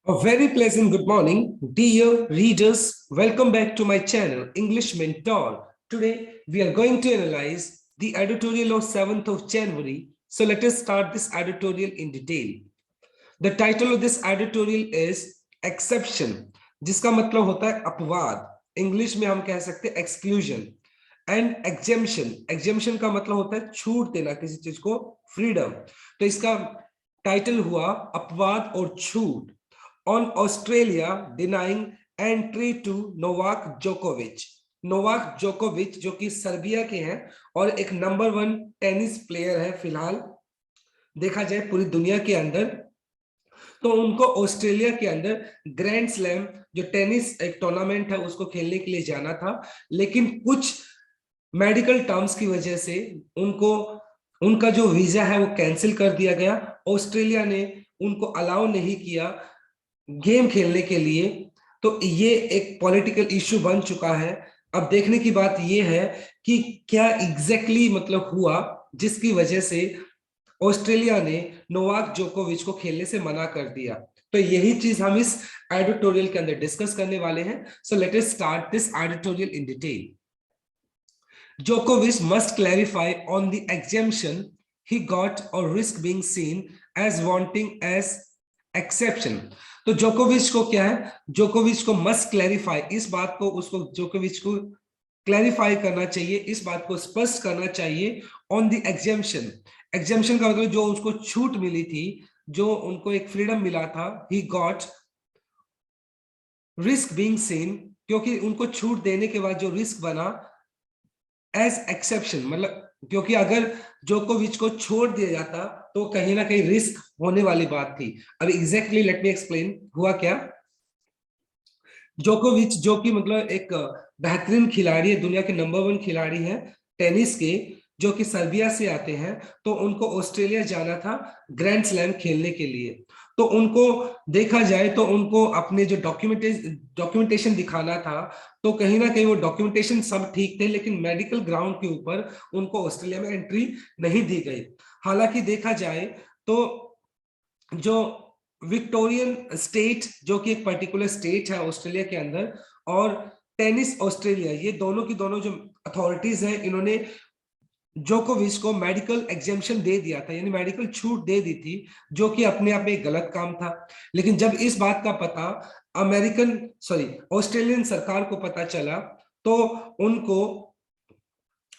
A very pleasant good morning, dear readers. Welcome back to my channel, English Mentor. Today, we are going to analyze the editorial of 7th of January. So let us start this editorial in detail. The title of this editorial is Exception, जिसका मतलब होता है अपवाद. English में हम कह सकते हैं exclusion. And exemption. Exemption का मतलब होता है छूट देना किसी चीज को, फ्रीडम. तो इसका टाइटल हुआ अपवाद और छूट. On Australia denying entry to Novak Djokovic. Novak जोकोविच जो कि सर्बिया के हैं और एक नंबर 1 टेनिस प्लेयर है फिलहाल देखा जाए पूरी दुनिया के अंदर. तो उनको ऑस्ट्रेलिया के अंदर ग्रैंड स्लैम जो टेनिस एक टूर्नामेंट है उसको खेलने के लिए जाना था, लेकिन कुछ मेडिकल टर्म्स की वजह से उनको उनका जो वीजा है वो कैंसिल कर दिया गया. ऑस्ट्रेलिया ने उनको अलाउ नहीं किया गेम खेलने के लिए. तो ये एक पॉलिटिकल इश्यू बन चुका है. अब देखने की बात ये है कि क्या एग्जैक्टली मतलब हुआ जिसकी वजह से ऑस्ट्रेलिया ने नोवाक जोकोविच को खेलने से मना कर दिया. तो यही चीज हम इस एडिटोरियल के अंदर डिस्कस करने वाले हैं. So let us start this editorial in detail. Djokovic must clarify on the exemption he got or risk being seen as wanting as exception. तो जोकोविच को क्या है, जोकोविच को मस्ट क्लैरिफाई, इस बात को उसको जोकोविच को क्लैरिफाई करना चाहिए, इस बात को स्पष्ट करना चाहिए ऑन द एग्जेम्पशन. एग्जेम्पशन का मतलब जो उसको छूट मिली थी, जो उनको एक फ्रीडम मिला था, he got risk being seen, क्योंकि उनको छूट देने के बाद जो रिस्क बना एज एक्सेप्शन, मतलब क्योंकि अगर जोकोविच को छोड़ दिया जाता तो कहीं ना कहीं रिस्क होने वाली बात थी. अब एग्जैक्टली लेट मी एक्सप्लेन हुआ क्या. जोकोविच जो कि मतलब एक बेहतरीन खिलाड़ी है, दुनिया के नंबर 1 खिलाड़ी है टेनिस के, जो कि सर्बिया से आते हैं. तो उनको ऑस्ट्रेलिया जाना था ग्रैंड स्लैम खेलने के लिए. तो उनको देखा जाए तो उनको अपने जो डॉक्यूमेंटेशन दिखाना था, तो कहीं ना कहीं वो डॉक्यूमेंटेशन सब ठीक थे, लेकिन मेडिकल ग्राउंड के ऊपर उनको ऑस्ट्रेलिया में एंट्री नहीं दी गई. हालांकि देखा जाए तो जो विक्टोरियन स्टेट जो कि एक पर्टिकुलर स्टेट है ऑस्ट्रेलिया के अंदर, और टेनिस ऑस्ट्रेलिया, ये दोनों की दोनों जो अथॉरिटीज हैं, इन्होंने जोकोविच को मेडिकल एग्जेम्पशन दे दिया था, यानी मेडिकल छूट दे दी थी, जो कि अपने आप में एक गलत काम था. लेकिन जब इस बात का पता ऑस्ट्रेलियन सरकार को पता चला, तो उनको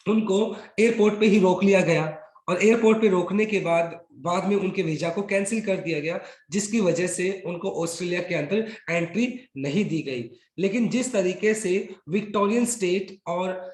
उनको एयरपोर्ट पे ही रोक लिया गया. और एयरपोर्ट पे रोकने के बाद में उनके वीजा को कैंसिल कर दिया गया, जिसकी वजह से उनको ऑस्ट्रेलिया के अंदर एंट्री नहीं दी गई. लेकिन जिस तरीके से विक्टोरियन स्टेट और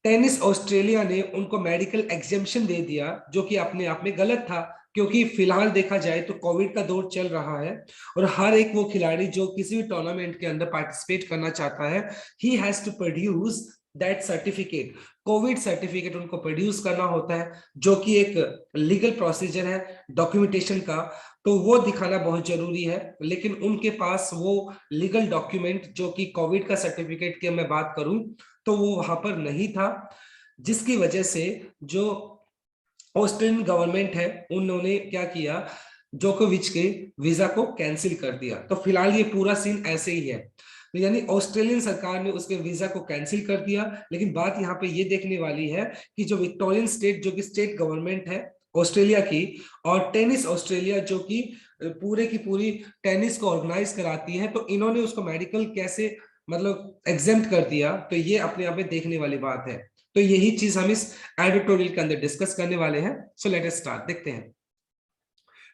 टेनिस ऑस्ट्रेलिया ने उनको मेडिकल एग्जेम्पशन दे दिया, जो कि अपने आप में गलत था, क्योंकि फिलहाल देखा जाए तो कोविड का दौर चल रहा है और हर एक वो खिलाड़ी जो किसी भी टूर्नामेंट के अंदर पार्टिसिपेट करना चाहता है, he has to produce that certificate. Covid certificate उनको प्रोड्यूस करना होता है, जो कि एक लीगल प्रोसीजर है डॉक्यूमेंटेशन का. तो वो दिखाना बहुत जरूरी है, लेकिन उनके पास वो लीगल डॉक्यूमेंट जो कि कोविड का सर्टिफिकेट की मैं बात करूं तो वो वहां पर नहीं था, जिसकी वजह से जो ऑस्ट्रेलियन गवर्नमेंट है उन्होंने क्या किया, जोकोविच के वीजा को कैंसिल कर दिया. तो फिलहाल ये पूरा सीन ऐसे ही है. तो यानी ऑस्ट्रेलियन सरकार ने उसके वीजा को कैंसिल कर दिया. लेकिन बात यहाँ पे ये देखने वाली है कि जो विक्टोरियन स्टेट जो कि स्टेट गवर्नमेंट है ऑस्ट्रेलिया की, और टेनिस ऑस्ट्रेलिया जो कि पूरे की पूरी टेनिस को ऑर्गेनाइज कराती है, तो इन्होंने उसको मेडिकल कैसे मतलब एग्जेम्प्ट कर दिया. तो ये अपने आप में देखने वाली बात है. तो यही चीज हम इस एडिटोरियल के अंदर डिस्कस करने वाले हैं. सो लेट अस स्टार्ट, देखते हैं.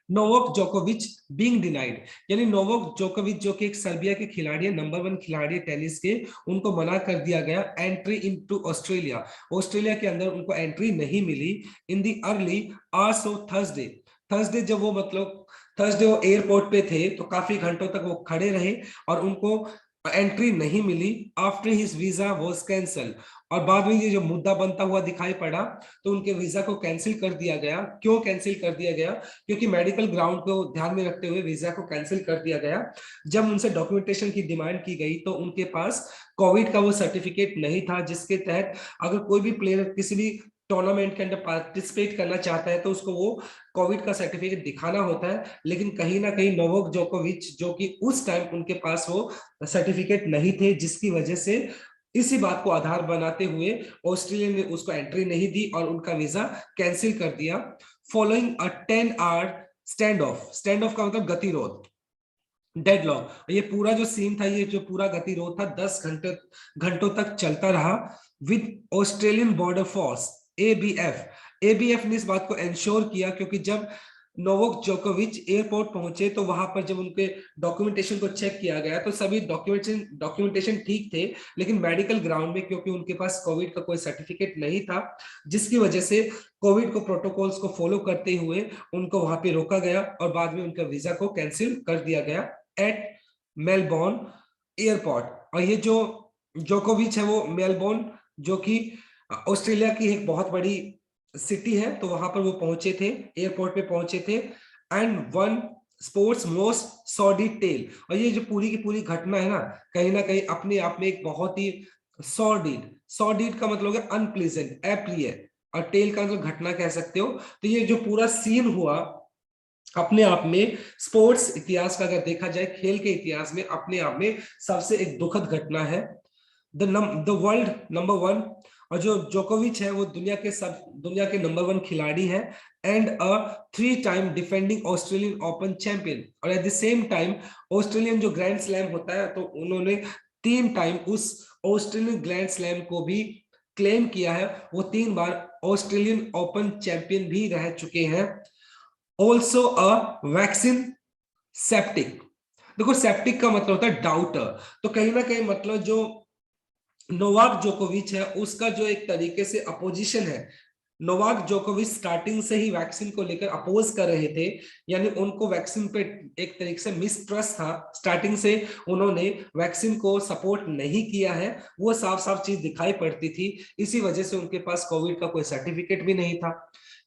नोवाक जोकोविच बीइंग डिनाइड, यानी नोवाक जोकोविच जो कि एक सर्बिया के खिलाड़ी है, नंबर 1 खिलाड़ी है टेनिस के, उनको मना कर दिया गया एंट्री इनटू ऑस्ट्रेलिया. ऑस्ट्रेलिया के अंदर उनको एंट्री नहीं मिली in the early hours of Thursday जब वो मतलब थर्सडे वो एयरपोर्ट पे थे, तो काफी घंटों तक वो खड़े रहे और उनको एंट्री नहीं मिली. After his visa was cancel, और बाद में ये जो मुद्दा बनता हुआ दिखाई पड़ा, तो उनके वीजा को कैंसिल कर दिया गया. क्यों कैंसिल कर दिया गया? क्योंकि मेडिकल ग्राउंड को ध्यान में रखते हुए वीजा को कैंसिल कर दिया गया. जब उनसे डॉक्यूमेंटेशन की डिमांड की गई तो उनके पास कोविड का वो सर्टिफिकेट नहीं था, जिसके तहत अगर कोई भी प्लेयर किसी भी टूर्नामेंट के अंदर पार्टिसिपेट करना चाहता है तो उसको वो कोविड का सर्टिफिकेट दिखाना होता है। लेकिन कहीं ना कहीं नोवाक जोकोविच, जो कि उस टाइम उनके पास वो सर्टिफिकेट नहीं थे, जिसकी वजह से इसी बात को आधार बनाते हुए ऑस्ट्रेलिया ने उसको एंट्री नहीं दी और उनका वीजा कैंसिल कर दिया। Following a 10 hour stand off, stand off का मतलब गतिरोध, डेडलॉक। ये पूरा जो सीन था, ये जो पूरा गतिरोध था 10 घंटों तक चलता रहा with Australian border force ABF. ABF ने इस बात को इंश्योर किया, क्योंकि जब नोवाक जोकोविच एयरपोर्ट पहुंचे तो वहां पर जब उनके डॉक्यूमेंटेशन को चेक किया गया तो सभी डॉक्यूमेंटेशन ठीक थे, लेकिन मेडिकल ग्राउंड में क्योंकि उनके पास कोविड का कोई सर्टिफिकेट नहीं था, जिसकी वजह से कोविड को प्रोटोकॉल्स को फॉलो करते हुए उनको वहां पे रोका गया और बाद में उनका वीजा को कैंसिल कर दिया गया एट मेलबोर्न एयरपोर्ट। और ये जो जोकोविच है वो मेलबोर्न, जो कि ऑस्ट्रेलिया की एक बहुत बड़ी सिटी है, तो वहां पर वो पहुंचे थे, एयरपोर्ट पे पहुंचे थे। And one sports most sordid tale. और ये जो पूरी की पूरी घटना है ना कहीं अपने आप में एक बहुत ही सॉर्डिड, सॉर्डिड का मतलब है अनप्लीजेंट, अप्रिय, और टेल का मतलब घटना कह सकते हो। तो ये जो पूरा सीन हुआ अपने आप में स्पोर्ट्स इतिहास का अगर देखा जाए, खेल के इतिहास में अपने आप में सबसे एक दुखद घटना है। द वर्ल्ड नंबर वन, और जो जोकोविच है वो दुनिया के नंबर 1 खिलाड़ी है and a 3 time defending Australian Open champion. और at the same time Australian जो ग्रैंड स्लैम होता है तो उन्होंने 3 टाइम उस ऑस्ट्रेलियन ग्रैंड स्लैम को भी क्लेम किया है। वो 3 बार ऑस्ट्रेलियन ओपन चैंपियन भी रह चुके हैं। Also a vaccine septic. देखो सेप्टिक का मतलब होता है डाउटर, तो कहीं ना कहीं मतलब जो नोवाक जोकोविच है उसका जो एक तरीके से अपोजिशन है। नोवाक जोकोविच स्टार्टिंग से ही वैक्सीन को लेकर अपोज कर रहे थे, यानी उनको वैक्सीन पे एक तरीके से मिसट्रस्ट था, स्टार्टिंग से उन्होंने वैक्सीन को सपोर्ट नहीं किया है, वो साफ साफ चीज दिखाई पड़ती थी। इसी वजह से उनके पास कोविड का कोई सर्टिफिकेट भी नहीं था।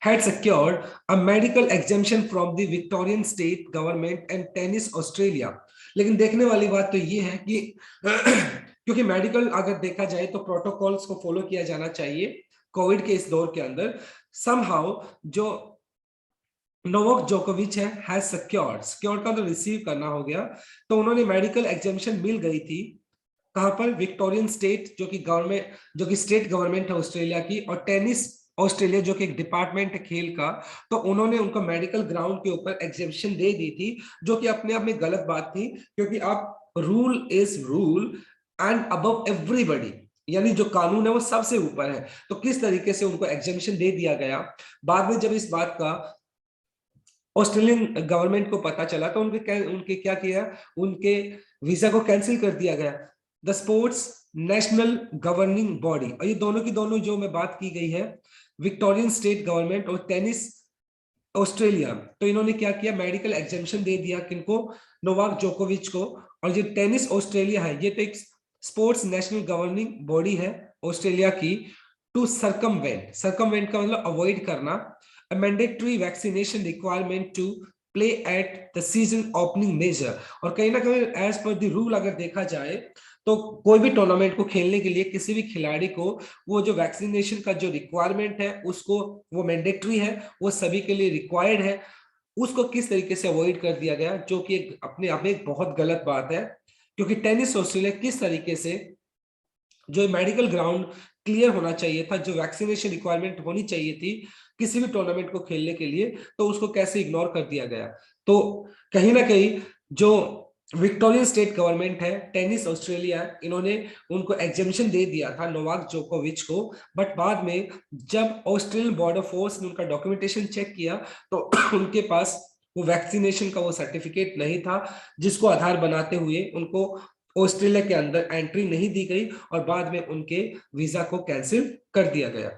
had secured a medical exemption from the Victorian state government and Tennis Australia। लेकिन देखने वाली बात तो ये है कि क्योंकि मेडिकल अगर देखा जाए तो प्रोटोकॉल्स को फॉलो किया जाना चाहिए कोविड के इस दौर के अंदर। समहाउ जो नोवाक जोकोविच है हैज सिक्योर्ड का तो रिसीव करना हो गया, तो उन्होंने मेडिकल एग्जेम्पशन मिल गई थी। कहां पर? विक्टोरियन स्टेट, जो कि गवर्नमेंट, जो कि स्टेट गवर्नमेंट है ऑस्ट्रेलिया की, और टेनिस ऑस्ट्रेलिया जो कि एक डिपार्टमेंट है खेल का, तो उन्होंने उनको मेडिकल ग्राउंड के ऊपर एग्जेम्पशन दे दी थी, जो कि अपने आप में गलत बात थी, क्योंकि आप rule is rule and above everybody, यानी जो कानून है वो सबसे ऊपर है। तो किस तरीके से उनको एग्जेम्पशन दे दिया गया। बाद में जब इस बात का ऑस्ट्रेलियन गवर्नमेंट को पता चला तो उनके क्या किया, उनके वीजा को कैंसिल कर दिया गया। The sports national governing body, और ये दोनों की दोनों जो मैं बात की गई है, विक्टोरियन स्टेट गवर्नमेंट और टेनिस ऑस्ट्रेलिया, तो इन्होंने क्या किया, मेडिकल एग्जेम्पशन दे दिया किनको, नोवाक जोकोविच को। और जो टेनिस ऑस्ट्रेलिया है ये तो एक स्पोर्ट्स नेशनल गवर्निंग बॉडी है ऑस्ट्रेलिया की, टू सरकमवेंट का मतलब अवॉइड करना, a mandatory vaccination requirement to play at the season opening measure। और कहीं ना कहीं एज पर द रूल अगर देखा जाए तो कोई भी टूर्नामेंट को खेलने के लिए किसी भी खिलाड़ी को वो जो वैक्सीनेशन का जो रिक्वायरमेंट है उसको, वो मैंडेटरी है, वो सभी के लिए रिक्वायर्ड है, उसको किस तरीके से अवॉइड कर दिया गया, जो कि अपने आप में एक बहुत गलत बात है। क्योंकि टेनिस ऑस्ट्रेलिया किस तरीके से जो मेडिकल ग्राउंड क्लियर होना चाहिए था, जो वैक्सीनेशन रिक्वायरमेंट होनी चाहिए थी किसी भी टूर्नामेंट को खेलने के लिए, तो उसको कैसे इग्नोर कर दिया गया। तो कहीं ना कहीं जो विक्टोरियन स्टेट गवर्नमेंट है, टेनिस ऑस्ट्रेलिया, इन्होंने उनको एग्जेम्पशन दे दिया था नोवाक जोकोविच को। बट बाद में जब ऑस्ट्रेलियन बॉर्डर फोर्स ने उनका डॉक्यूमेंटेशन चेक किया तो उनके पास वो वैक्सीनेशन का वो सर्टिफिकेट नहीं था, जिसको आधार बनाते हुए उनको ऑस्ट्रेलिया के अंदर एंट्री नहीं दी गई और बाद में उनके वीजा को कैंसिल कर दिया गया।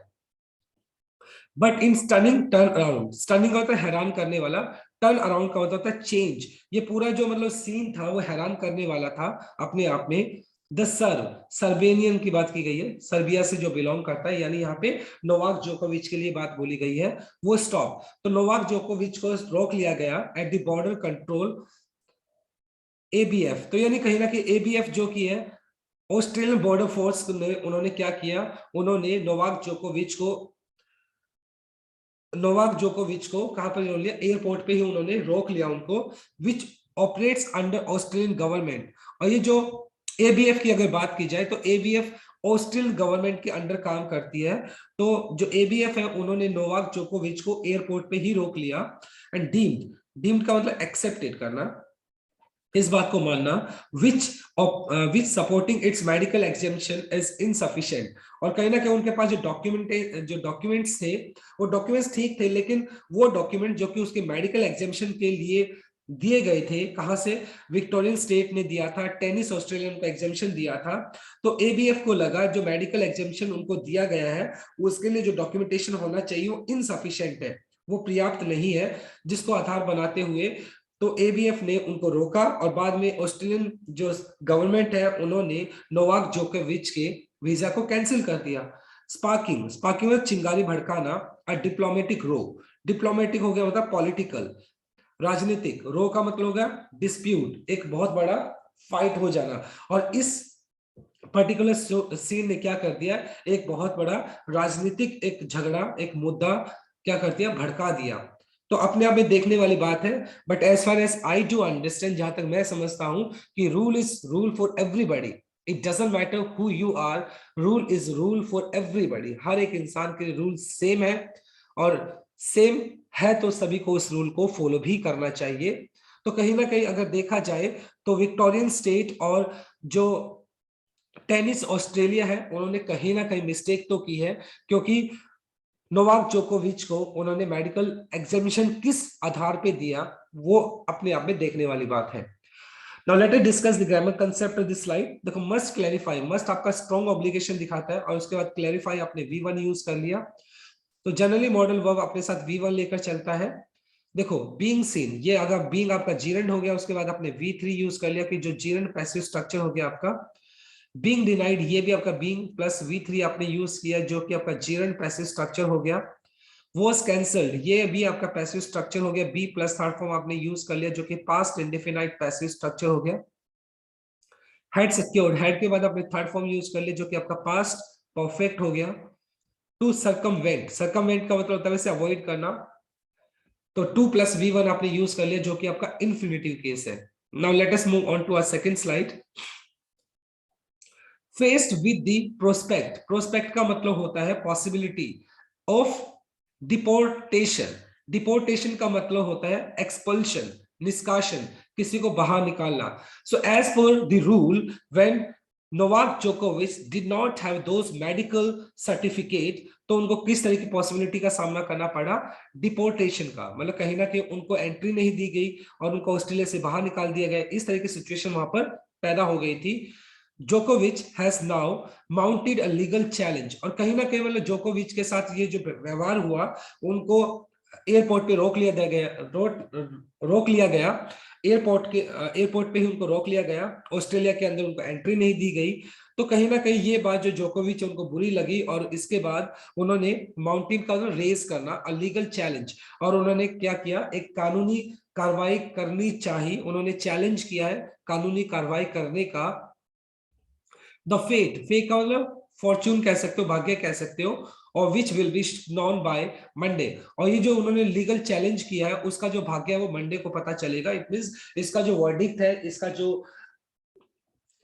But in stunning turn around, stunning का होता है हैरान करने वाला, टर्न अराउंड का होता है चेंज। ये पूरा जो मतलब सीन था वो हैरान करने वाला था अपने आप में। द सर्बेनियन की बात की गई है, सर्बिया से जो बिलोंग करता है, यानी यहाँ पे नोवाक जोकोविच के लिए बात बोली गई है, वो स्टॉप। तो नोवाक जोकोविच को रोक लिया गया at the border control ABF. तो यानी कहीं ना कहीं एबीएफ जो की है ऑस्ट्रेलियन बॉर्डर फोर्स ने, उन्होंने क्या किया, उन्होंने नोवाक जोकोविच को नोवाक जोकोविच को कहां पर रोक लिया, एयरपोर्ट पे ही उन्होंने रोक लिया उनको, which operates under Australian government. और ये जो एबीएफ की अगर बात की जाए तो एबीएफ ऑस्ट्रेलियन गवर्नमेंट के अंडर काम करती है। तो जो एबीएफ है उन्होंने नोवाक जोकोविच को एयरपोर्ट पे ही रोक लिया। एंड डीम्ड, डीम्ड का मतलब एक्सेप्टेड करना, इस बात को मानना, which supporting its medical examination is insufficient. और कहीं ना कहीं उनके पास जो डॉक्यूमेंट्स थे वो डॉक्यूमेंट्स ठीक थे, लेकिन वो डॉक्यूमेंट जो कि उसके मेडिकल एग्जामिनेशन के लिए दिए गए थे, कहां से, विक्टोरियन स्टेट ने दिया था, टेनिस ऑस्ट्रेलियन को एग्जामिनेशन दिया था। तो एबीएफ को लगा जो मेडिकल एग्जामिनेशन उनको दिया गया है उसके लिए जो डॉक्यूमेंटेशन होना चाहिए वो इनसफिशिएंट है, वो पर्याप्त नहीं है, जिसको आधार बनाते हुए तो एबीएफ ने उनको रोका। और बाद में ऑस्ट्रेलियन जो गवर्नमेंट है उन्होंने नोवाक जोकोविच के वीजा को कैंसिल कर दिया। स्पार्किंग, स्पार्किंग में चिंगारी भड़काना, अ डिप्लोमेटिक रो, डिप्लोमेटिक हो गया मतलब पॉलिटिकल, राजनीतिक, रो का मतलब हो गया डिस्प्यूट, एक बहुत बड़ा फाइट हो जाना। और इस पर्टिकुलर सीन ने क्या कर दिया, एक बहुत बड़ा राजनीतिक एक झगड़ा, एक मुद्दा क्या कर दिया, भड़का दिया। तो अपने आप में देखने वाली बात है। But as far as I do understand, जहां तक मैं समझता हूं कि rule is rule for everybody, it doesn't matter who you are, rule is rule for everybody, हर एक इंसान के रूल सेम है। और सेम है तो सभी को उस रूल को फॉलो भी करना चाहिए। तो कहीं ना कहीं अगर देखा जाए तो विक्टोरियन स्टेट और जो टेनिस ऑस्ट्रेलिया है उन्होंने कहीं ना कहीं मिस्टेक तो की है, क्योंकि नोवाक जोकोविच को उन्होंने मेडिकल एग्जामिनेशन किस आधार पे दिया वो अपने आप में देखने वाली बात है। Now let us discuss the grammar concept of this slide. देखो मस्ट क्लैरिफाई, मस्ट आपका स्ट्रॉन्ग ऑब्लिगेशन दिखाता है, और उसके बाद क्लैरिफाई आपने V1 यूज कर लिया। तो जनरली मॉडल वर्ब अपने साथ V1 लेकर चलता है। देखो बीइंग सीन, ये अगर बीइंग आपका जीरेंड हो गया, उसके बाद आपने V3 यूज कर लिया कि जो जीरेंड पैसिव स्ट्रक्चर हो गया आपका। बीइंग डिनाइड, ये भी आपका बीइंग प्लस V3 आपने यूज किया जो कि आपका जीरेंड पैसिव स्ट्रक्चर हो गया। वॉज कैंसल्ड, ये भी आपका पैसिव स्ट्रक्चर हो गया, बी प्लस थर्ड फॉर्म आपने यूज कर लिया जो कि पास्ट इंडेफिनाइट पैसिव स्ट्रक्चर हो गया। हैड सिक्योर्ड, हैड के बाद आपने थर्ड फॉर्म यूज कर लिया जो कि आपका पास्ट परफेक्ट हो गया। टू सर्कमवेंट, सर्कमवेंट का मतलब होता है वैसे अवॉइड करना, तो 2 प्लस V1 आपने यूज कर लिया जो कि आपका इन्फिनिटिव केस है। Now let us move on to our second slide. Faced with the prospect, prospect का मतलब होता है पॉसिबिलिटी ऑफ डिपोर्टेशन, डिपोर्टेशन का मतलब होता है एक्सपल्शन, निष्कासन, किसी को बाहर निकालना। So as per the rule, when Novak जोकोविच did not have those medical certificate, तो उनको किस तरह की पॉसिबिलिटी का सामना करना पड़ा, डिपोर्टेशन का, मतलब कहीं ना कहीं उनको एंट्री नहीं दी गई और उनको ऑस्ट्रेलिया से बाहर निकाल दिया गया, इस तरह की सिचुएशन वहां पर पैदा हो गई थी। जोकोविच has now mounted a legal challenge, और कहीं ना कहीं मतलब जोकोविच के साथ ये जो व्यवहार हुआ उनको एयरपोर्ट पे रोक लिया गया, रोक लिया गया, एयरपोर्ट पे ही उनको रोक लिया गया, ऑस्ट्रेलिया के अंदर उनको एंट्री नहीं दी गई। तो कहीं ना कहीं ये बात जो जोकोविच उनको बुरी लगी, और इसके बाद उन्होंने माउंटेन का रेज करना, लीगल चैलेंज, और उन्होंने क्या किया, एक कानूनी कार्रवाई करनी चाहिए, उन्होंने चैलेंज किया है कानूनी कार्रवाई करने का। द फेट, फेट का मतलब फॉर्च्यून कह सकते हो, भाग्य कह सकते हो, और which will be known by Monday, और ये जो उन्होंने लीगल चैलेंज किया है उसका जो भाग्य है वो मंडे को पता चलेगा। इट मींस इसका जो वर्डिक्ट है, इसका जो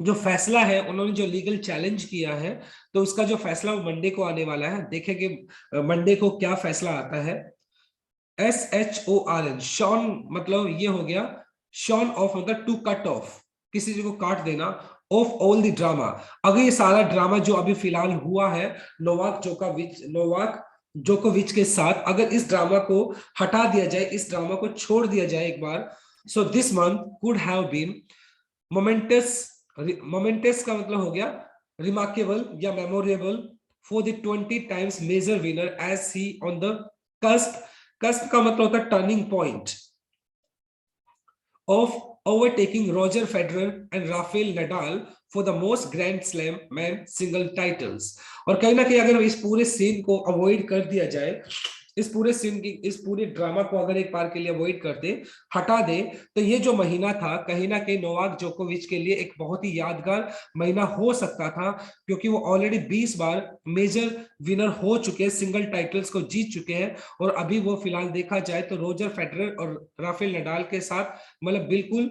जो फैसला है, उन्होंने जो लीगल चैलेंज किया है तो उसका जो फैसला वो मंडे को आने वाला है। देखेंगे मंडे को क्या फैसला आता है। SHORN, शॉन मतलब ये हो गया, शॉन ऑफ मतलब टू कट ऑफ, किसी चीज को काट देना, ऑफ ऑल द ड्रामा, अगर ये सारा ड्रामा जो अभी फिलहाल हुआ है नोवाक जोकोविच के साथ, अगर इस ड्रामा को हटा दिया जाए, इस ड्रामा को छोड़ दिया जाए एक बार, so this month could have been momentous, momentous का मतलब हो गया रिमार्केबल या memorable for the 20 times major winner as he on the cusp, cusp का मतलब होता है turning point of overtaking Roger Federer and Rafael Nadal for the most Grand Slam men single titles। और कहीं ना कहीं अगर इस पूरे सीन को अवॉइड कर दिया जाए, इस पूरे सीन की, इस पूरे ड्रामा को अगर एक बार के लिए अवॉइड कर दे, हटा दे, तो ये जो महीना था कहीं ना कहीं नोवाक जोकोविच के लिए एक बहुत ही यादगार महीना हो सकता था, क्योंकि वो ऑलरेडी 20 बार मेजर विनर हो चुके हैं, सिंगल टाइटल्स को जीत चुके हैं, और अभी वो फिलहाल देखा जाए तो रोजर फेडरर और राफेल नडाल के साथ मतलब बिल्कुल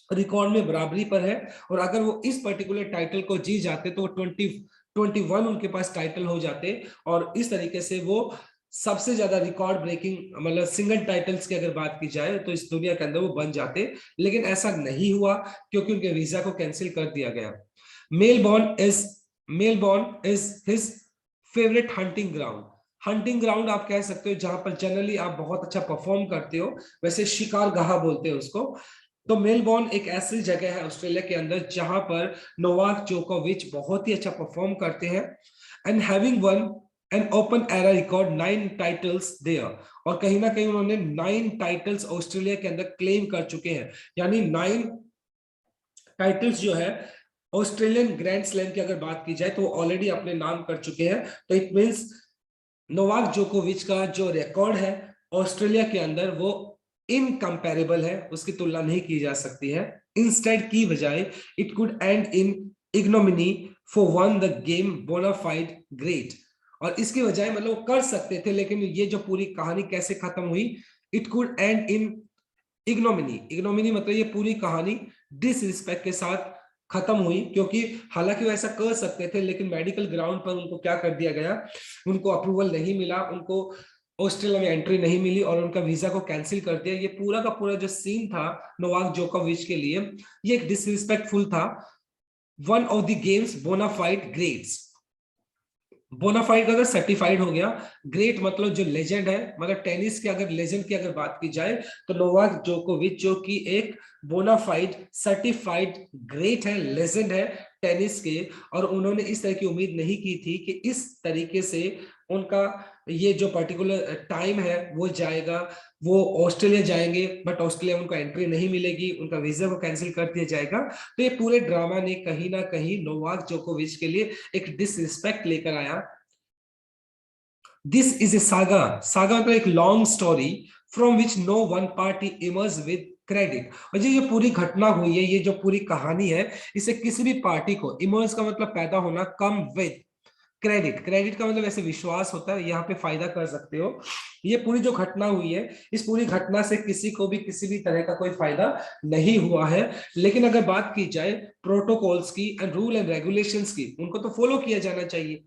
रिकॉर्ड में बराबरी पर है। और अगर वो इस पर्टिकुलर टाइटल को जीत जाते तो 21 उनके पास टाइटल हो जाते, और इस तरीके से वो सबसे ज्यादा रिकॉर्ड ब्रेकिंग मतलब सिंगल टाइटल्स की अगर बात की जाए तो इस दुनिया के अंदर वो बन जाते। लेकिन ऐसा नहीं हुआ क्योंकि उनके वीजा को कैंसिल कर दिया गया। Melbourne is his favourite hunting ground आप कह सकते हो, जहां पर जनरली आप बहुत अच्छा परफॉर्म करते हो, वैसे शिकार गाह बोलते हैं उसको। तो मेलबॉर्न एक ऐसी जगह है ऑस्ट्रेलिया के अंदर जहां पर नोवाक जोकोविच बहुत ही अच्छा परफॉर्म करते हैं, and having one an open era record 9 titles there. और कहीं ना कहीं उन्होंने 9 टाइटल्स ऑस्ट्रेलिया के अंदर क्लेम कर चुके हैं, यानी 9 टाइटल्स जो है ऑस्ट्रेलियन ग्रैंड स्लैम की अगर बात की जाए तो वो ऑलरेडी अपने नाम कर चुके हैं। तो इट मींस नोवाक जोकोविच का जो रिकॉर्ड है ऑस्ट्रेलिया के अंदर वो इनकंपेरेबल है, उसकी तुलना नहीं की जा सकती है। इंस्टेड की बजाय it could end in ignominy for one the game bona fide great. और इसकी बजाय मतलब कर सकते थे, लेकिन ये जो पूरी कहानी कैसे खत्म हुई, it could end in ignominy मतलब ये पूरी कहानी डिसरिस्पेक्ट के साथ खत्म हुई, क्योंकि हालांकि वो ऐसा कर सकते थे लेकिन मेडिकल ग्राउंड पर उनको क्या कर दिया गया, उनको अप्रूवल नहीं मिला, उनको ऑस्ट्रेलिया में एंट्री नहीं मिली और उनका वीजा को कैंसिल कर दिया। ये पूरा का पूरा जो सीन था नोवाक जोकोविच के लिए ये एक डिसरिस्पेक्टफुल था। One of the games bona fide greats, bona fide अगर सर्टिफाइड हो गया, ग्रेट मतलब जो लेजेंड है, मतलब टेनिस के अगर लेजेंड की अगर बात की जाए तो नोवाक जोकोविच जो कि एक बोनाफाइड सर्टिफाइड ग्रेट है, लेजेंड है टेनिस के। और उन्होंने इस तरह की उम्मीद नहीं की थी कि इस तरीके से उनका ये जो पर्टिकुलर टाइम है वो जाएगा, वो ऑस्ट्रेलिया जाएंगे बट ऑस्ट्रेलिया उनको एंट्री नहीं मिलेगी, उनका वीजा को कैंसिल कर दिया जाएगा। तो ये पूरे ड्रामा ने कहीं ना कहीं नोवाक जोकोविच के लिए एक डिसरिस्पेक्ट लेकर आया। दिस इज ए सागा मतलब एक long story from which no one party emerge with credit. और ये जो पूरी घटना हुई है, ये जो पूरी कहानी है, इसे किसी भी पार्टी को, इमर्ज का मतलब पैदा होना, कम विद क्रेडिट का मतलब ऐसे विश्वास होता है, यहाँ पे फायदा कर सकते हो। ये पूरी जो घटना हुई है, इस पूरी घटना से किसी को भी किसी भी तरह का कोई फायदा नहीं हुआ है। लेकिन अगर बात की जाए प्रोटोकॉल्स की एंड रूल एंड रेगुलेशंस की, उनको तो फॉलो किया जाना चाहिए।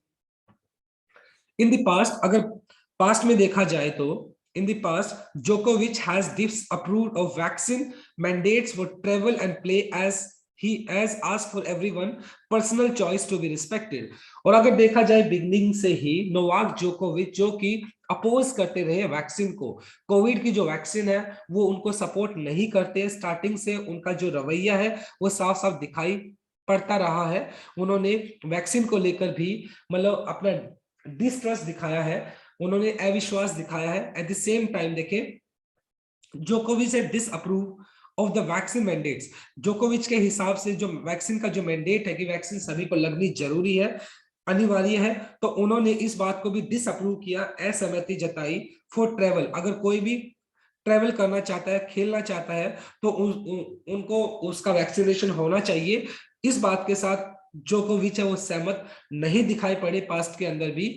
इन द पास्ट अगर पास्ट में देखा जाए तो इन द पास्ट जोकोविच has disapproved of vaccine mandates for travel and play as he has asked for everyone personal choice to be respected। और अगर देखा जाए बिगनिंग से ही नोवाक जोकोविच जो कि अपोज करते रहे वैक्सीन को, कोविड की जो वैक्सीन है वो उनको सपोर्ट नहीं करते, स्टार्टिंग से उनका जो रवैया है वो साफ साफ दिखाई पड़ता रहा है। उन्होंने वैक्सीन को लेकर भी मतलब अपना डिस्ट्रस्ट दिखाया है, उन्होंने अविश्वास दिखाया है। एट द सेम टाइम देखें जोकोविच से disapprove of the vaccine mandates, जोकोविच के हिसाब से जो वैक्सीन का जो मैंडेट है कि वैक्सीन सभी को लगनी जरूरी है, अनिवार्य है, तो उन्होंने इस बात को भी डिसअप्रूव किया, असहमति जताई फॉर ट्रेवल। अगर कोई भी ट्रेवल करना चाहता है, खेलना चाहता है, तो उनको उसका वैक्सीनेशन होना चाहिए। इस बात के साथ जोकोविच है वो सहमत नहीं दिखाई पड़े पास्ट के अंदर भी।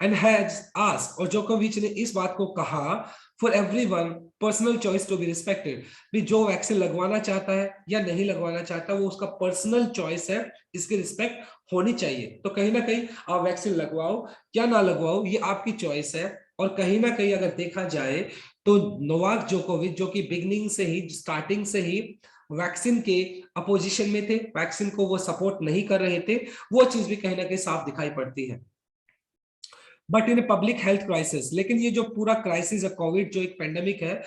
एंड हैज आस्क्ड, और जोकोविच ने इस बात को कहा, for everyone personal choice to be respected, भी जो वैक्सीन लगवाना चाहता है या नहीं लगवाना चाहता वो उसका पर्सनल चॉइस है, इसकी रिस्पेक्ट होनी चाहिए। तो कहीं ना कहीं आप वैक्सीन लगवाओ या ना लगवाओ ये आपकी चॉइस है। और कहीं ना कहीं अगर देखा जाए तो नोवाक जोकोविच जो कि बिगनिंग से ही, स्टार्टिंग से ही वैक्सीन के अपोजिशन में थे, वैक्सीन को वो सपोर्ट नहीं कर रहे थे, वो चीज भी कहीं ना कहीं साफ दिखाई पड़ती है। But in public health crisis, लेकिन ये जो पूरा क्राइसिस है कोविड जो एक पेंडेमिक है,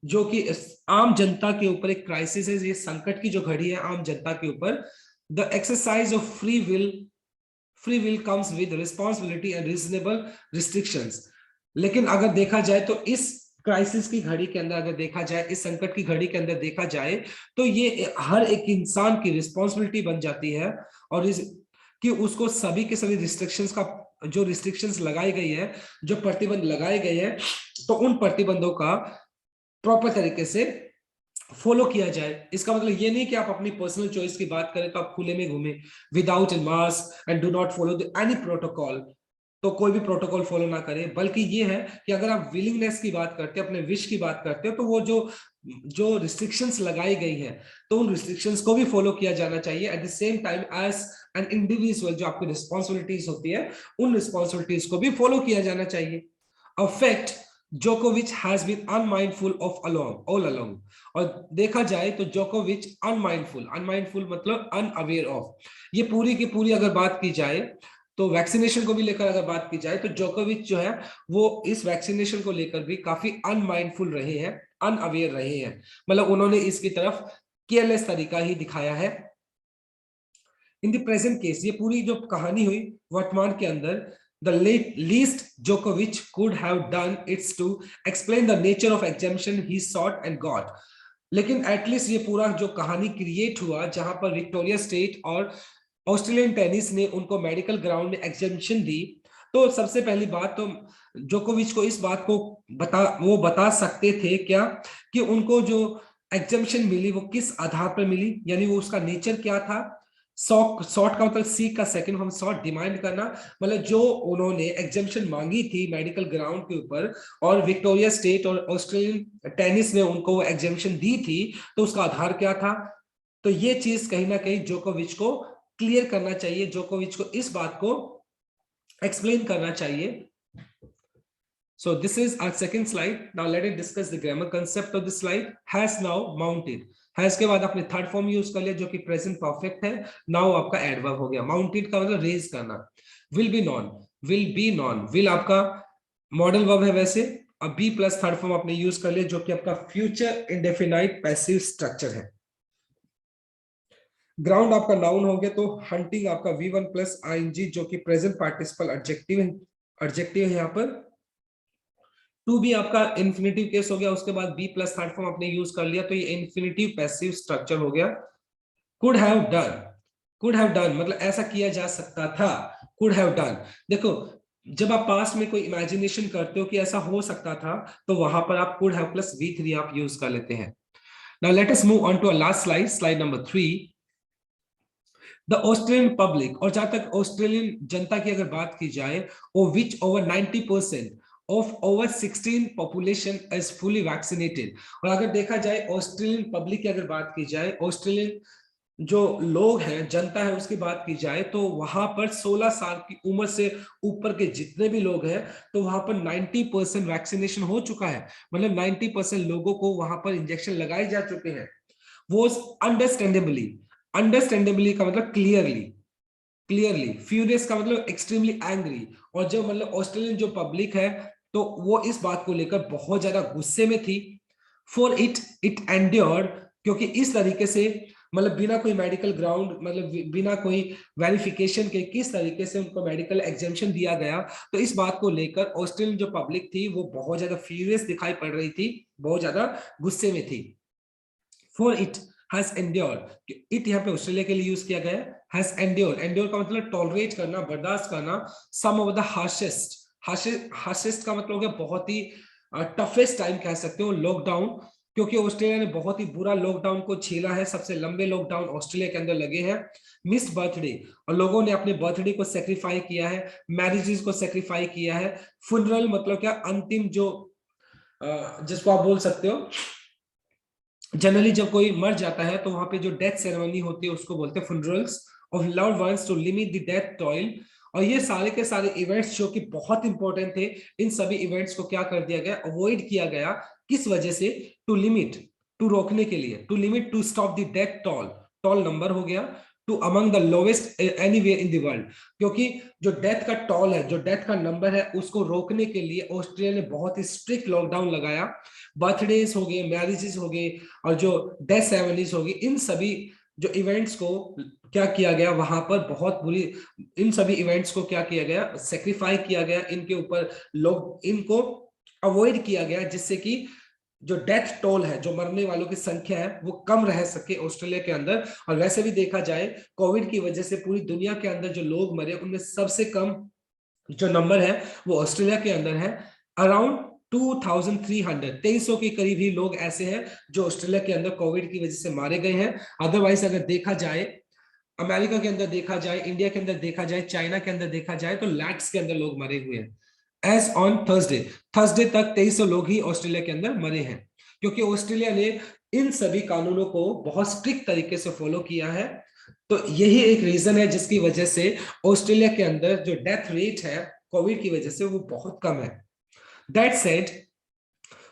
जो कि आम जनता के ऊपर एक क्राइसिस है, ये संकट की जो घड़ी है आम जनता के ऊपर, the exercise of free will comes with responsibility and reasonable restrictions. लेकिन अगर देखा जाए तो इस क्राइसिस की घड़ी के अंदर अगर देखा जाए, इस संकट की घड़ी के अंदर देखा जाए, तो ये हर एक इंसान की रिस्पॉन्सिबिलिटी बन जाती है और इस कि उसको सभी के सभी रिस्ट्रिक्शंस का जो रिस्ट्रिक्शंस लगाई गई है, जो प्रतिबंध लगाए गए हैं, तो उन प्रतिबंधों का प्रॉपर तरीके से फॉलो किया जाए। इसका मतलब ये नहीं कि आप अपनी पर्सनल चॉइस की बात करें तो आप खुले में घूमें without A mask and do not follow any protocol, तो कोई भी प्रोटोकॉल फॉलो ना करें, बल्कि ये है कि अगर आप विलिंगनेस की बात करते हैं, अपने विश की बात करते हो, तो वो जो जो रिस्ट्रिक्शंस लगाई गई है, तो उन रिस्ट्रिक्शंस को भी फॉलो किया जाना चाहिए। At the same time as an individual जो आपकी रिस्पॉन्सिबिलिटीज होती है, उन रिस्पॉन्सिबिलिटीज को भी फॉलो किया जाना चाहिए। अफेक्ट जोकोविच has been unmindful of along all along, और देखा जाए तो जोकोविच अनमाइंडफुल मतलब अनअवेयर ऑफ, ये पूरी की पूरी अगर बात की जाए तो वैक्सीनेशन को भी लेकर अगर बात की जाए तो जोकोविच जो है वो इस वैक्सीनेशन को लेकर भी काफी अनमाइंडफुल रहे हैं, अनअवेयर रहे हैं, मतलब उन्होंने इसकी तरफ केयरलेस तरीका ही दिखाया है। इन द प्रेजेंट केस, ये पूरी जो कहानी हुई वर्तमान के अंदर, the least Djokovic could have done it's to explain the nature of exemption he sought and got, लेकिन एटलीस्ट ये पूरा जो कहानी क्रिएट हुआ जहां पर विक्टोरिया स्टेट और ऑस्ट्रेलियन टेनिस ने उनको मेडिकल ग्राउंड में एग्जेम्पशन दी, तो सबसे पहली बात तो जोकोविच को इस बात को बता सकते थे क्या कि उनको जो एग्जेम्पशन मिली वो किस आधार पर मिली, यानी वो उसका नेचर क्या था। शॉर्ट का मतलब सी का सेकंड हम शॉर्ट डिमांड करना, मतलब जो उन्होंने एग्जेम्पशन मांगी थी मेडिकल ग्राउंड के ऊपर और विक्टोरिया स्टेट और ऑस्ट्रेलियन टेनिस ने उनको वो एग्जेम्पशन दी थी, तो उसका आधार क्या था। तो ये चीज कहीं ना कहीं जोकोविच को क्लियर करना चाहिए, जोकोविच को इस बात को एक्सप्लेन करना चाहिए। So this is our second slide. Now let us discuss the grammar concept of this slide. Has now mounted. Has के बाद आपने थर्ड फॉर्म यूज कर लिया जो कि प्रेजेंट परफेक्ट है। नाउ आपका एडवर्ब हो गया। माउंटेड का मतलब रेज करना। Will be non, will be non, will आपका मॉडल वर्ब है वैसे, अब बी प्लस थर्ड फॉर्म आपने यूज कर लिया जो कि आपका फ्यूचर इंडेफिनाइट पैसिव स्ट्रक्चर है। ग्राउंड आपका नाउन हो गया, तो हंटिंग आपका V1 प्लस ING जो कि प्रेजेंट पार्टिसिपल एडजेक्टिव है यहाँ पर। टू भी आपका इन्फिनिटिव केस हो गया, उसके बाद बी प्लस थर्ड फॉर्म आपने यूज कर लिया, तो ये इन्फिनिटिव पैसिव स्ट्रक्चर हो गया। कुड हैव डन मतलब ऐसा किया जा सकता था, कुड हैव डन। देखो जब आप पास्ट में कोई इमेजिनेशन करते हो कि ऐसा हो सकता था, तो वहां पर आप कुड हैव प्लस V3 आप यूज कर लेते हैं। Now let us move on to a last slide, slide number 3। The Australian public, और जहां तक ऑस्ट्रेलियन जनता की अगर बात की जाए, वो विच over 90% of over 16 population is fully vaccinated। और अगर देखा जाए ऑस्ट्रेलियन पब्लिक की अगर बात की जाए, ऑस्ट्रेलियन जो लोग हैं, जनता है, उसकी बात की जाए, तो वहां पर 16 साल की उम्र से ऊपर के जितने भी लोग हैं, तो वहां पर 90% वैक्सीनेशन हो चुका है, मतलब 90% लोगों को वहां पर इंजेक्शन लगाए जा चुके हैं। वो अंडरस्टैंडेबली का मतलब क्लियरली, फ्यूरियस का मतलब एक्सट्रीमली एंग्री, और जो मतलब ऑस्ट्रेलियन जो पब्लिक है, तो वो इस बात को लेकर बहुत ज्यादा गुस्से में थी। फॉर इट एंड्योर्ड, क्योंकि इस तरीके से मतलब बिना कोई मेडिकल ग्राउंड, मतलब बिना कोई वेरिफिकेशन के किस तरीके से उनको मेडिकल एग्जेम्पशन दिया गया, तो इस बात को लेकर ऑस्ट्रेलियन जो पब्लिक थी वो बहुत ज्यादा फ्यूरियस दिखाई पड़ रही थी, बहुत ज्यादा गुस्से में थी। For it has endured, it यहाँ पे ऑस्ट्रेलिया के लिए यूज किया गया है। हैज एंड्योर का मतलब टॉलरेट करना, बर्दाश्त करना। सम ऑफ द हार्शेस्ट का मतलब हो गया बहुत ही टफेस्ट टाइम कह सकते हो, लॉकडाउन, क्योंकि ऑस्ट्रेलिया ने बहुत ही बुरा लॉकडाउन को झेला है, सबसे लंबे लॉकडाउन ऑस्ट्रेलिया के अंदर लगे हैं। मिस्ड बर्थडे, और लोगों ने अपने बर्थडे को सेक्रीफाई किया है, मैरिजेस को सेक्रीफाई किया है। फुनरल मतलब क्या, अंतिम जो जिसको आप बोल सकते हो, जनरली जब कोई मर जाता है तो वहां पे जो डेथ सेरेमनी होती है उसको बोलते हैं funerals of loved ones to limit the death toll. और ये सारे के सारे इवेंट्स जो कि बहुत इंपॉर्टेंट थे, इन सभी इवेंट्स को क्या कर दिया गया, अवॉइड किया गया। किस वजह से, टू लिमिट, टू रोकने के लिए, to limit, to stop the death toll number हो गया, to among the lowest anywhere in the world, क्योंकि जो डेथ का टॉल है, जो डेथ का नंबर है, उसको रोकने के लिए ऑस्ट्रेलिया ने बहुत ही स्ट्रिक्ट लॉकडाउन लगाया। बर्थडेज हो गए, मैरिजेस हो गए, और जो डेथ सेरेमनीज हो गई, इन सभी जो इवेंट्स को क्या किया गया वहां पर, बहुत बुरी, इन सभी इवेंट्स को क्या किया गया, सेक्रीफाई किया गया, इनके ऊपर लोग, इनको अवॉइड किया गया, जिससे कि जो डेथ टोल है, जो मरने वालों की संख्या है, वो कम रह सके ऑस्ट्रेलिया के अंदर। और वैसे भी देखा जाए कोविड की वजह से पूरी दुनिया के अंदर जो लोग मरे, उनमें सबसे कम जो नंबर है वो ऑस्ट्रेलिया के अंदर है अराउंड 2300, 2300 के करीब ही लोग ऐसे हैं जो ऑस्ट्रेलिया के अंदर कोविड की वजह से मारे गए हैं। अदरवाइज अगर देखा जाए, अमेरिका के अंदर देखा जाए, इंडिया के अंदर देखा जाए, चाइना के अंदर देखा जाए, तो लैक्स के अंदर लोग मरे हुए हैं। एज ऑन थर्सडे, थर्सडे तक 2300 लोग ही ऑस्ट्रेलिया के अंदर मरे हैं, क्योंकि ऑस्ट्रेलिया ने इन सभी कानूनों को बहुत स्ट्रिक्ट तरीके से फॉलो किया है। तो यही एक रीजन है जिसकी वजह से ऑस्ट्रेलिया के अंदर जो डेथ रेट है कोविड की वजह से वो बहुत कम है। That said,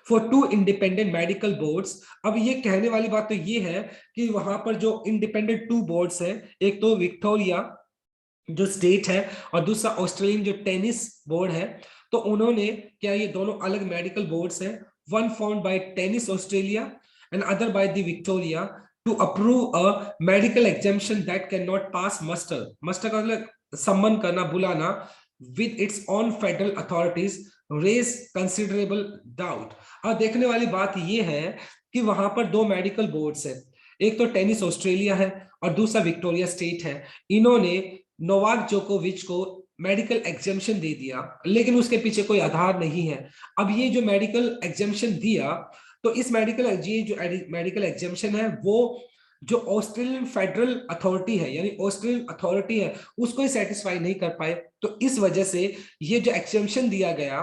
for two independent medical boards, अब ये कहने वाली बात तो ये है कि वहां पर जो इंडिपेंडेंट टू बोर्ड्स है, एक तो विक्टोरिया जो स्टेट है और दूसरा ऑस्ट्रेलियन जो टेनिस बोर्ड है, तो उन्होंने क्या, ये दोनों अलग मेडिकल बोर्ड्स हैं, one found by tennis Australia and other by the Victoria to approve a medical examination that can not pass muster, muster का मतलब सम्मन करना, बुलाना, with its on federal authorities raise considerable doubt. और देखने वाली बात यह है कि वहां पर दो मेडिकल बोर्ड्स है, एक तो टेनिस ऑस्ट्रेलिया है और दूसरा विक्टोरिया स्टेट है। इन्होंने नोवाक जोकोविच को मेडिकल एग्जामिशन दे दिया, लेकिन उसके पीछे कोई आधार नहीं है। अब ये जो मेडिकल एग्जामिशन दिया, तो इस मेडिकल एग्जामिशन है वो जो ऑस्ट्रेलियन फेडरल अथॉरिटी है, यानी ऑस्ट्रेलियन अथॉरिटी है, उसको ही सेटिस्फाई नहीं कर पाए। तो इस वजह से ये जो एग्जामिशन दिया गया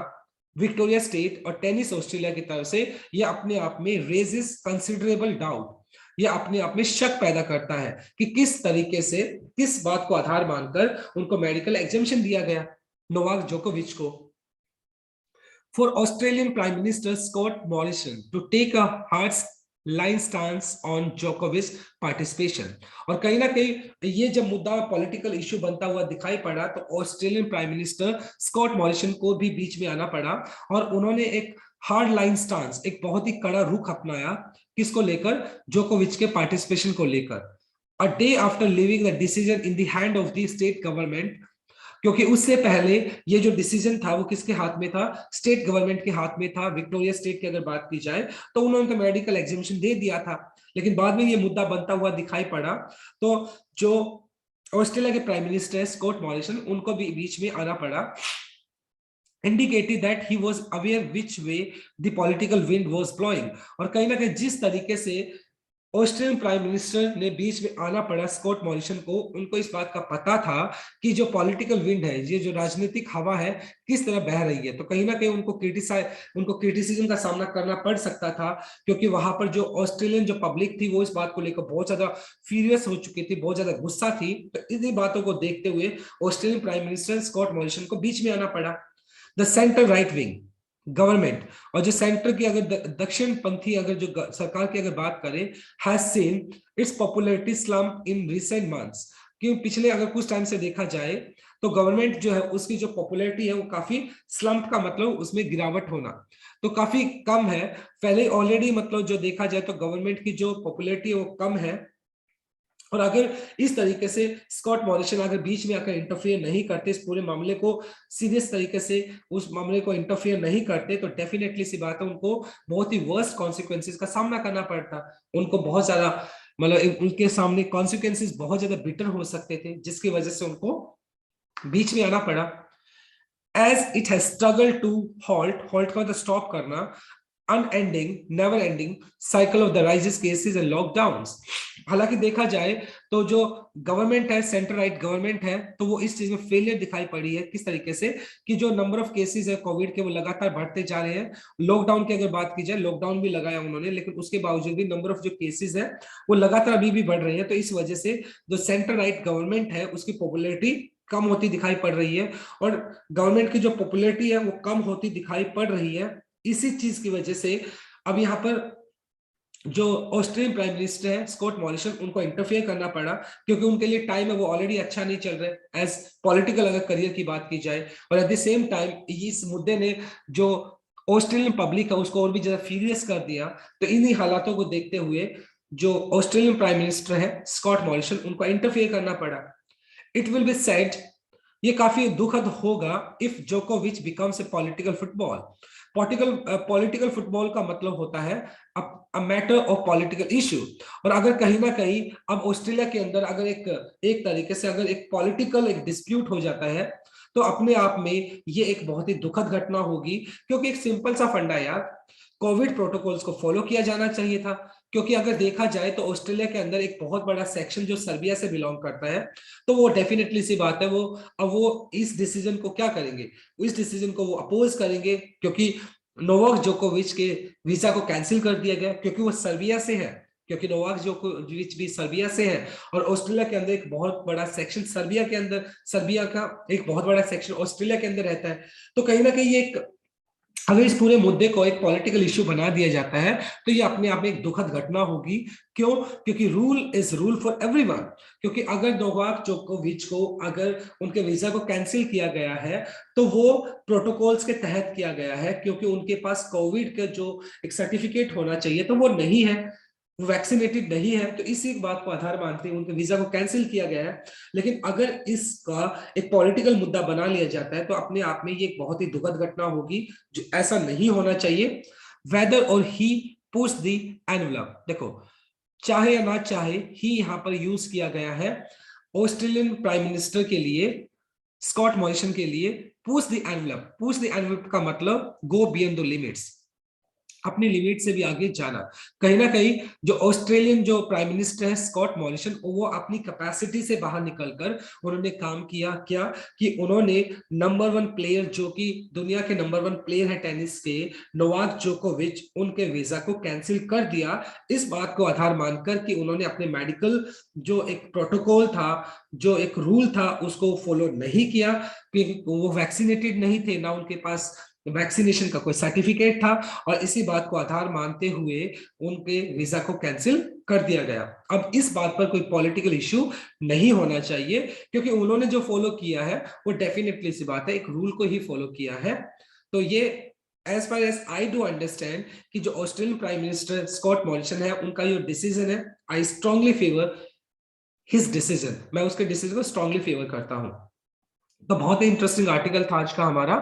विक्टोरिया स्टेट और टेनिस ऑस्ट्रेलिया की तरफ से, ये अपने आप में रेजेस कंसिडरेबल डाउट, ये अपने आप में शक पैदा करता है कि किस तरीके से, किस बात को आधार मानकर उनको मेडिकल एग्जामिशन दिया गया नोवाक जोकोविच को। For Australian Prime Minister Scott Morrison to take a hard line stance on Djokovic participation, और कहीं ना कहीं ये जब मुद्दा पॉलिटिकल इश्यू बनता हुआ दिखाई पड़ा, तो Australian prime minister Scott Morrison को भी बीच में आना पड़ा और उन्होंने एक हार्ड लाइन स्टांस, एक बहुत ही कड़ा रुख अपनाया, किसको लेकर, जोकोविच के पार्टिसिपेशन को लेकर। A day after living the decision in the hand of the state government, क्योंकि उससे पहले ये जो डिसीजन था वो किसके हाथ में था, स्टेट गवर्नमेंट के हाथ में था। विक्टोरिया स्टेट की अगर बात की जाए तो उन्होंने तो मेडिकल एग्जामिशन दे दिया था, लेकिन बाद में ये मुद्दा बनता हुआ दिखाई पड़ा, तो जो ऑस्ट्रेलिया के प्राइम मिनिस्टर स्कॉट मॉरिसन, उनको भी बीच में आना पड़ा, indicated that he was aware which way the political wind was blowing। और कहीं ना कहीं जिस तरीके से ऑस्ट्रेलियन प्राइम मिनिस्टर ने बीच में आना पड़ा स्कॉट मॉरिसन को, उनको इस बात का पता था कि जो पॉलिटिकल विंड है, ये जो राजनीतिक हवा है, किस तरह बह रही है। तो कहीं ना कहीं उनको क्रिटिसिज्म का सामना करना पड़ सकता था, क्योंकि वहां पर जो ऑस्ट्रेलियन जो पब्लिक थी वो इस बात को लेकर बहुत ज्यादा फ्यूरियस हो चुकी थी, बहुत ज्यादा गुस्सा थी। तो इन्हीं बातों को देखते हुए Australian prime minister Scott Morrison को बीच में आना पड़ा। The central right wing government, और जो सेंटर की अगर दक्षिण पंथी अगर जो सरकार की अगर बात करें, has seen it's popularity slump in recent months, कि पिछले अगर कुछ टाइम से देखा जाए तो गवर्नमेंट जो है उसकी जो पॉपुलैरिटी है वो काफी, स्लम्प का मतलब उसमें गिरावट होना, तो काफी कम है। पहले ऑलरेडी मतलब जो देखा जाए तो गवर्नमेंट की जो पॉपुलैरिटी है वो कम है, और अगर इस तरीके से स्कॉट मॉरिसन अगर बीच में आकर इंटरफेयर नहीं करते, इस पूरे मामले को सीरियस तरीके से उस मामले को इंटरफेयर नहीं करते, तो डेफिनेटली सी बात है उनको बहुत ही वर्स्ट कॉन्सिक्वेंसेस का सामना करना पड़ता। उनको बहुत ज्यादा मतलब उनके सामने कॉन्सिक्वेंसेस बहुत ज्यादा बिटर हो सकते थे, जिसकी वजह से उनको बीच में आना पड़ा। As it has struggle to halt का मतलब स्टॉप करना, unending never ending cycle of the rises cases and lockdowns। हालांकि देखा जाए तो जो गवर्नमेंट है, सेंटर राइट गवर्नमेंट है, तो वो इस चीज में फेलियर दिखाई पड़ी है। किस तरीके से कि जो नंबर ऑफ केसेस है कोविड के वो लगातार बढ़ते जा रहे हैं। लॉकडाउन की अगर बात की जाए, लॉकडाउन भी लगाया उन्होंने, लेकिन उसके बावजूद भी नंबर ऑफ जो केसेस है वो लगातार अभी भी बढ़ रही है। तो इस वजह से जो सेंटर राइट गवर्नमेंट है उसकी पॉपुलैरिटी कम होती दिखाई पड़ रही है, और गवर्नमेंट की जो पॉपुलैरिटी है वो कम होती दिखाई पड़ रही है। इसी चीज की वजह से अब यहाँ पर जो ऑस्ट्रेलियन प्राइम मिनिस्टर है स्कॉट मॉरिसन, उनको इंटरफेयर करना पड़ा, क्योंकि उनके लिए टाइम है वो ऑलरेडी अच्छा नहीं चल रहा है एज पॉलिटिकल अगर करियर की बात की जाए, और एट द सेम टाइम इस मुद्दे ने जो ऑस्ट्रेलियन पब्लिक है उसको और भी ज्यादा फ्यूरियस कर दिया। तो इन्हीं हालातों को देखते हुए जो ऑस्ट्रेलियन प्राइम मिनिस्टर है स्कॉट मॉरिसन, उनको इंटरफेयर करना पड़ा। इट विल बी सेड, ये काफी दुखद होगा, इफ जोकोविच becomes a political football. Political football का मतलब होता है a matter of political issue, और अगर कहीं ना कहीं अब ऑस्ट्रेलिया के अंदर अगर एक तरीके से अगर एक पॉलिटिकल एक डिस्प्यूट हो जाता है, तो अपने आप में ये एक बहुत ही दुखद घटना होगी, क्योंकि एक सिंपल सा फंडा यार, कोविड प्रोटोकॉल्स को फॉलो किया जाना चाहिए था। क्योंकि अगर देखा जाए तो ऑस्ट्रेलिया के अंदर एक बहुत बड़ा सेक्शन जो सर्बिया से बिलोंग करता है, तो वो डेफिनेटली सी बात है, वो अब वो इस डिसीजन को क्या करेंगे, इस डिसीजन को वो अपोज करेंगे, क्योंकि नोवाक जोकोविच के वीजा को कैंसिल कर दिया गया क्योंकि वो सर्बिया से है, क्योंकि नोवाक जोकोविच भी सर्बिया से है, और ऑस्ट्रेलिया के अंदर एक बहुत बड़ा सेक्शन सर्बिया के अंदर, सर्बिया का एक बहुत बड़ा सेक्शन ऑस्ट्रेलिया के अंदर रहता है। तो कहीं ना कहीं ये एक, अगर इस पूरे मुद्दे को एक पॉलिटिकल इश्यू बना दिया जाता है तो ये अपने आप में एक दुखद घटना होगी। क्यों? क्योंकि rule is rule for everyone. क्योंकि अगर नोवाक जोकोविच को अगर उनके वीजा को कैंसिल किया गया है तो वो प्रोटोकॉल्स के तहत किया गया है, क्योंकि उनके पास कोविड का जो एक सर्टिफिकेट होना चाहिए तो वो नहीं है, वो वैक्सीनेटेड नहीं है, तो इसी बात को आधार मानते हुए उनके वीजा को कैंसिल किया गया है। लेकिन अगर इसका एक पॉलिटिकल मुद्दा बना लिया जाता है तो अपने आप में ये एक बहुत ही दुखद घटना होगी, जो ऐसा नहीं होना चाहिए। वेदर और ही पुश द एनवलप, देखो चाहे या ना चाहे ही यहाँ पर यूज किया गया है ऑस्ट्रेलियन प्राइम मिनिस्टर के लिए, स्कॉट मॉरिसन के लिए। Push the envelope, push the envelope का मतलब गो बियॉन्ड द लिमिट्स, अपनी लिमिट से भी आगे जाना। कहीं ना कहीं जो ऑस्ट्रेलियन जो प्राइम मिनिस्टर है स्कॉट मॉरिसन, वो अपनी कैपेसिटी से बाहर निकलकर उन्होंने काम किया क्या कि उन्होंने नंबर 1 प्लेयर, जो कि दुनिया के नंबर 1 प्लेयर है टेनिस के, नोवाक जोकोविच, उनके वीजा को कैंसिल कर दिया। इस बात को आधार मानकर कि उन्होंने अपने मेडिकल जो एक प्रोटोकॉल था, जो एक रूल था, उसको फॉलो नहीं किया, क्योंकि वो वैक्सीनेटेड नहीं थे, ना उनके पास वैक्सीनेशन का कोई सर्टिफिकेट था, और इसी बात को आधार मानते हुए उनके वीजा को कैंसिल कर दिया गया। अब इस बात पर कोई पॉलिटिकल इश्यू नहीं होना चाहिए, क्योंकि उन्होंने जो फॉलो किया है वो डेफिनेटली सी बात है एक रूल को ही फॉलो किया है। तो ये as far as I do understand कि जो Australian prime minister Scott Morrison है, उनका जो डिसीजन है, I strongly favour his decision, मैं उसके डिसीजन को स्ट्रांगली फेवर करता हूं। तो बहुत ही इंटरेस्टिंग आर्टिकल था आज का हमारा।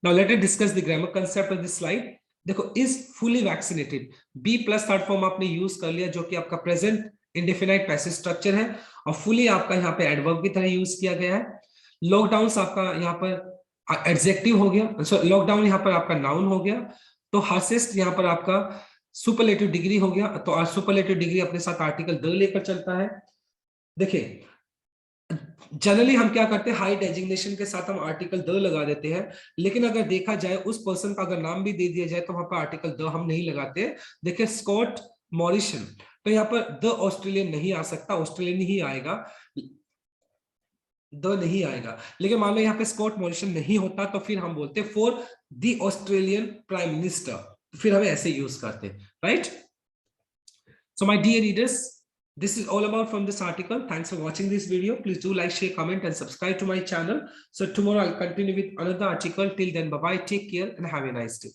Now let us discuss the grammar concept of this slide. देखो is fully vaccinated, B plus third form आपने यूज कर लिया, जो कि आपका प्रेजेंट इंडेफिनाइट पैसिव स्ट्रक्चर है, और fully आपका यहाँ पे एडवर्ब की तरह यूज किया गया है। लॉकडाउन आपका यहाँ पर एडजेक्टिव हो गया, सो लॉकडाउन यहाँ पर आपका नाउन हो गया। तो हार्सेस्ट यहाँ पर आपका सुपरलेटिव डिग्री हो गया, तो सुपरलेटिव डिग्री अपने साथ आर्टिकल द लेकर चलता है। देखिए जनरली हम क्या करते हैं, हाई डेजिग्नेशन के साथ हम आर्टिकल द लगा देते हैं, लेकिन अगर देखा जाए उस पर्सन का अगर नाम भी दे दिया जाए तो वहां पर आर्टिकल द हम नहीं लगाते। देखिए स्कॉट मॉरिसन, तो यहाँ पर द ऑस्ट्रेलियन नहीं आ सकता, ऑस्ट्रेलियन ही आएगा, द नहीं आएगा। लेकिन मान लो यहाँ पे स्कॉट मॉरिसन नहीं होता तो फिर हम बोलते for the Australian prime minister, फिर हमें ऐसे यूज करते, right. So my dear readers, this is all about from this article. Thanks for watching this video. Please do like, share, comment and subscribe to my channel. So tomorrow I'll continue with another article. Till then, bye bye, take care and have a nice day.